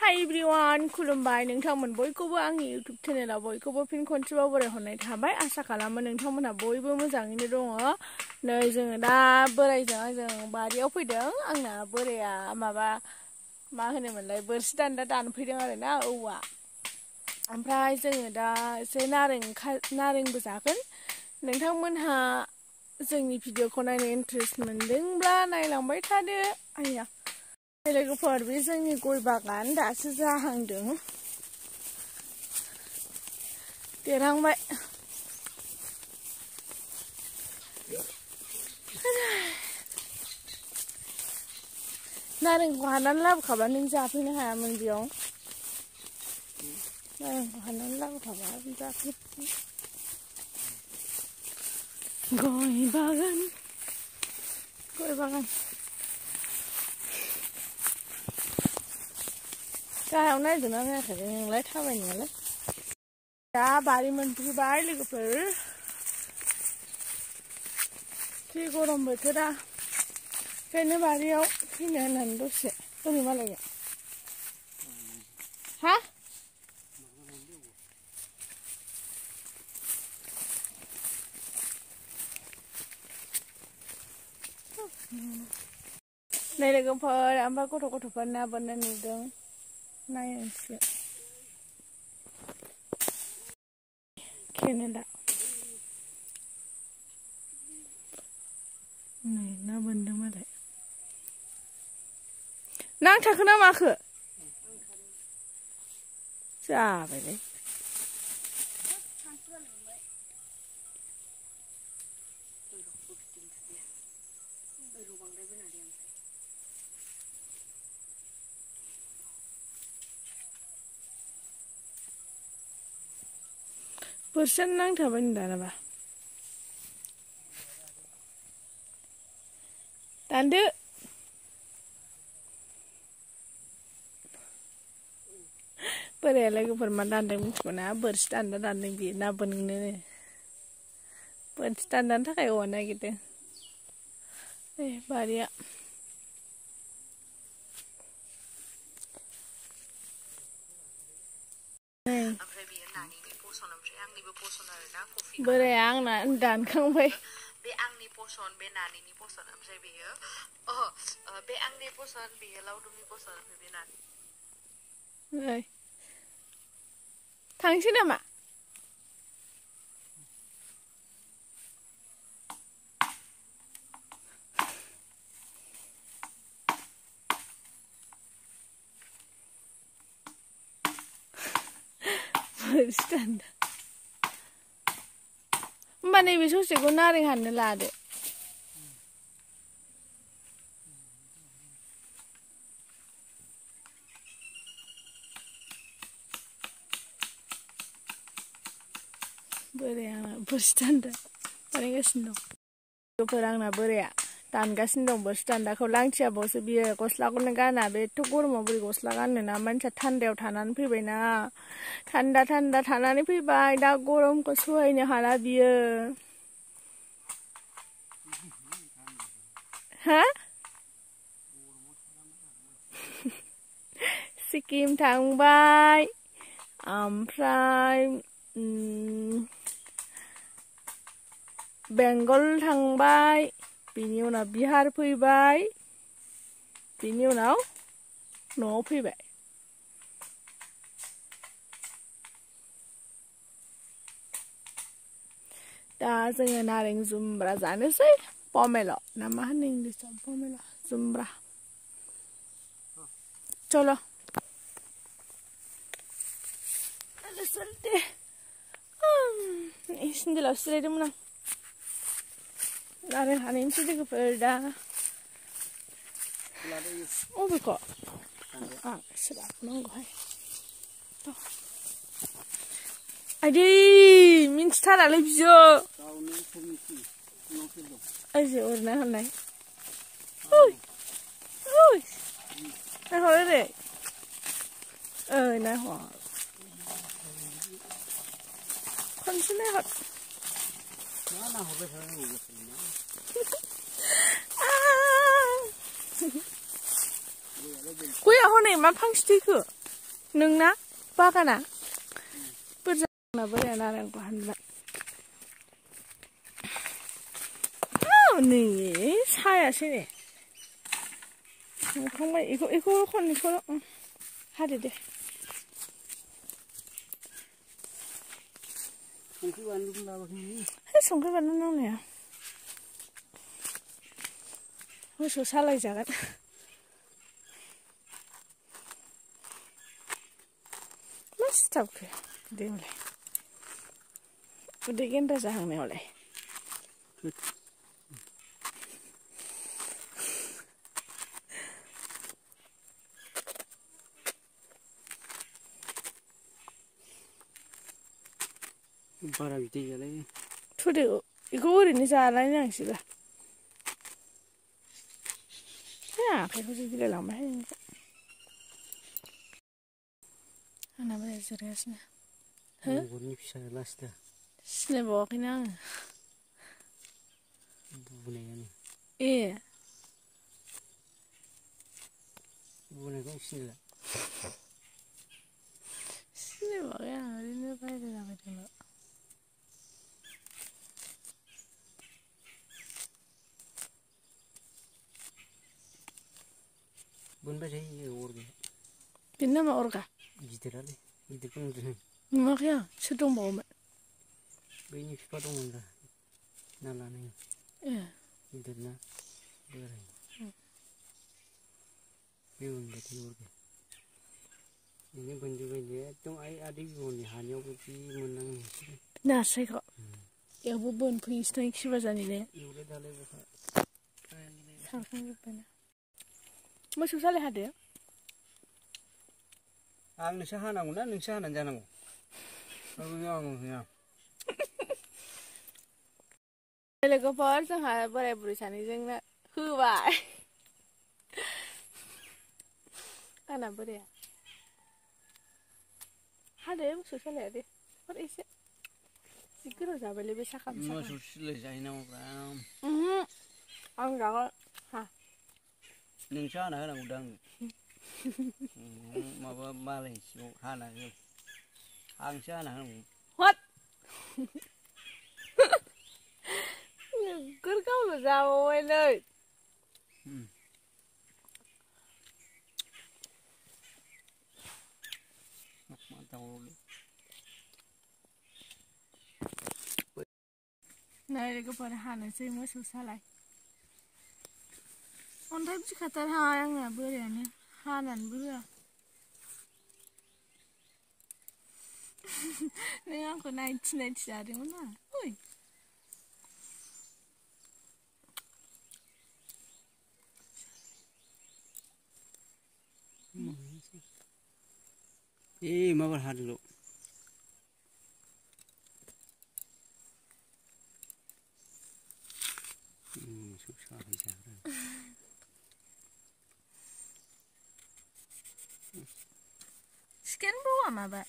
Hi everyone, खुलुमबाय नोंथांमोन बयखौबो आंनि YouTube चेनेलाव बयखौबो फिन खनसेबाव बरायहरनाय थाबाय। आसा खालामो नोंथांमोनहा बयबो मोजाङैनो दङ। नै जोङो दा बोरायजों आंजों बारियाव फैदों। आंना बोराया माबा मा होनोमोनलाय बोरसि दान्दा दानफैदों आरोना औवा। ओमफ्राय जोङो दा एसे नारेंबो जागोन। नोंथांमोनहा जोंनि भिडिअखौ नायनो इन्ट्रेस्ट मोनदोंब्ला नायलांबाय थादो। आया लोगोफोर बे जोंनि गय बागान दासो जाहांदों, देरहांबाय। नारेंखौ हाननानै लाबोखाबा नों जाफैनो हायामोन बेयाव। नारेंखौ हाननानै लाबोखाबा जाफैनो। गय बागान गाहायाव नायदोंना नायाखै नोंलाय थाबायनायालाय? दा बारि मोनफैबाय लोगोफोर। जि गरम बोथोरा, ओंखायनो बारियाव फैनो होननानै दसे ओरै मालाया। हा? नै लोगोफोर ओमफ्राय गथ'फोर ना बोननो नुदों, नायनोसै। केनेडा नै ना बोनदों मालाय। नांथाखो ना माखो? जाबायलै। बोरसियानो नांथाबाय नै दानाबा। दानदो। बोराया लोगोफोर मा दानदों मिथिगौ ना? बोरसि दान्दा दानदों बियो ना बोननो। बोरसि दान्दानि थाखाय औवा नागिरदों। ए बारिया बोराया आंना दानखांबाय। बे आंनि पसन, बे नानिनि पसन, ओमफ्राय बेयो बे आंनि पसन, बेयो लावदुमनि पसन, ओमफ्राय बे नानि। थांसै नामा? बोरसि दान्दा। होमबा नैबे ससेखौ नारें हाननो लादो। बोराया आंना बोरसि दान्दा बानायगासिनो दं। लोगोफोर आंना बोराया दानगासिनो दं बोरसि दान्दाखौ। लांथियाबावसो बियो, गस्लाखौनो गाना। बे एथ' गरमाव बोरै गस्ला गाननो ना? मानसिया थान्दायाव थानानै फैबायना, थान्दा थानानै फैबाय। दा गरमखौ सहायनो हाला बियो। हा? सिक्किम थांबाय, ओमफ्राय बेंगल थांबाय, बिनि उनाव बिहार फैबाय, बिनि उनाव न'आव फैबाय। दा जोङो नारें जुम्ब्रा जानोसै। पमेल' ना मा होनो इंलिसाव? पमेल' जुम्ब्रा। चलो सेन्देलाव सिलायदोंमोन आं। नारें हानैसै लोगोफोर दा। अबेखौ? आं सोलाबनांगौहाय। आइदै मिन्थिथारालै बियो। ओइजो अरना हरनाय। नाहर ओरै। नाहर। खनसे नाहर। गया हनै मा फांसे थैखो? नोंना बागाना बुरजा आंना बोराया नारेंखौ हानबाय नै सायासै ने संखांबाय इखौ खननैखौ हादो दे संख्रि बानलुखौ लाबोखै संख्रि बानलु नांलाया मोसौ सालायजागोन मा सिथाबखो उदैयावलाय उदै गेन्द्रा जाहांनायावलाय बारा बिदै गैयालै थुदो बेखौ ओरैनो जालायनांसैबा आखाइखौसो बिलायलांबाय आंना बोराया जिरायगासिनो गरनि फिसा लासदा सिनायबावाखैनो आङो बुनायानो ए बुनायखौ सिनायला सिनायबावाखै आं ओरैनो रायज्लायलाबायदोंल' बोनबाय थायो अरगै बेनि नामा अरगा गिदिरालै गिदिरखौ नुदों नुवाखै आं सोर दंबावोमोन बैनि बिफा दंमोन दा ना लानाय ए गिदिरना बोराय बे बोनबाय थायो अरगै बेनो बोनजोब्बाय दे एकदम आदै बिबौनि हानियावबो जि मोननाङो नास्रायखौ बेयावबो बोनफैयोसोदां खिबाजानि ने एवलाय दालाय बहा सारखांजोब्बायना मोसौ सालाय हादो आंनोसो हानांगौ ना नोंसो हानानै जानांगौ आं होआ लोगोफोर जोंहा बोराय बुरै सानैजोंनो होबाय आंना बोराया हादे मोसौ सालाया दे हर एसे जि गोराव जाबायलै बे साखा मोसौ सिलाय जाहैनांगौब्रा आं जागोन हा नोंसो हाना होनांगौ दा आंनो माबा मालायनि सिङाव हाना हो आंसो हाना होनांगौ हट नोगोर गावल' जाबावबाय नै नै लोगोफोर हानोसै मोसौ सालाय अन्थाइ बिखाथारहाय आंना बोरायानो हानानैबो होआ नों आंखौ नायथि जादोंमोन ना ओइ माबार हादोल' मोसौ सालाय जाग्रा सिकेन बावा माबा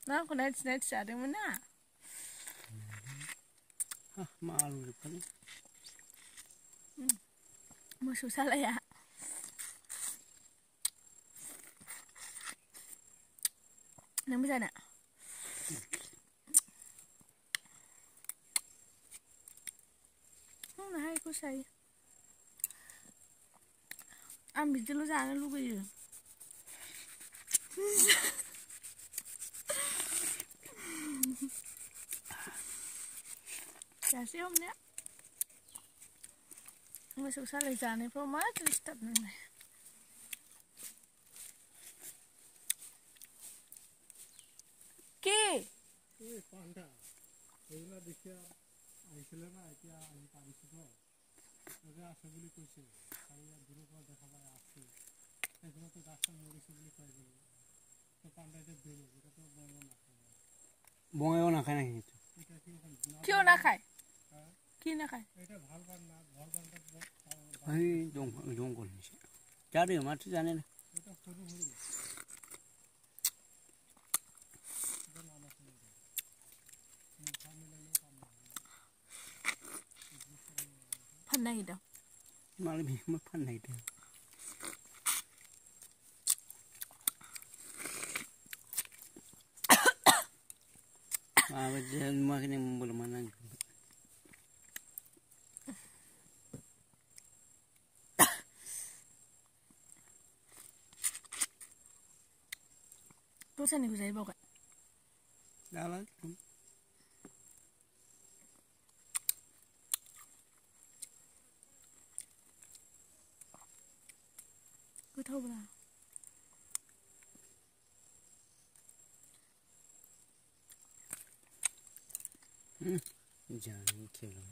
नों आंखौ नायथि जादोंमोन ना माल जोबखालै मोसौ सालाया नोंबो जाना आंनाहाय बेखौ जायो आं बिदिल' जानो लुगैयो जासै हमनाया मोसौ सालाय जानायफ्राव मा डिस्टार्ब नोंलाय কি পান্ডা এইগুলা দেখিয়া আহিছিলে না এতিয়া আহি পাৰিছো তো তাতে আছে বুলি কৈছে আৰু ইয়াত দূৰৰ পৰা দেখা পাই আছে সেইখনতো গাছটা মৰিছে বুলি কৈ গ'ল তো পান্ডা এতিয়া বেলেগ এটাতো বঙাইও নাখায় নাখায় নাকি কিয় নাখায় কি নাখায় এটা ভাল পান না ভাল পানটা ওই জঙ্গল নিচে জানে মাছ জানে না এটা সরু সরু फाननो नागिरदों मालाय बेखौ फाननो नागिरदों माबायदि नुवाखै नों मबाइलाव मा नांगौ दस्रानिखौ जायो बावगाय जाला गोथावब्रा जानो खेला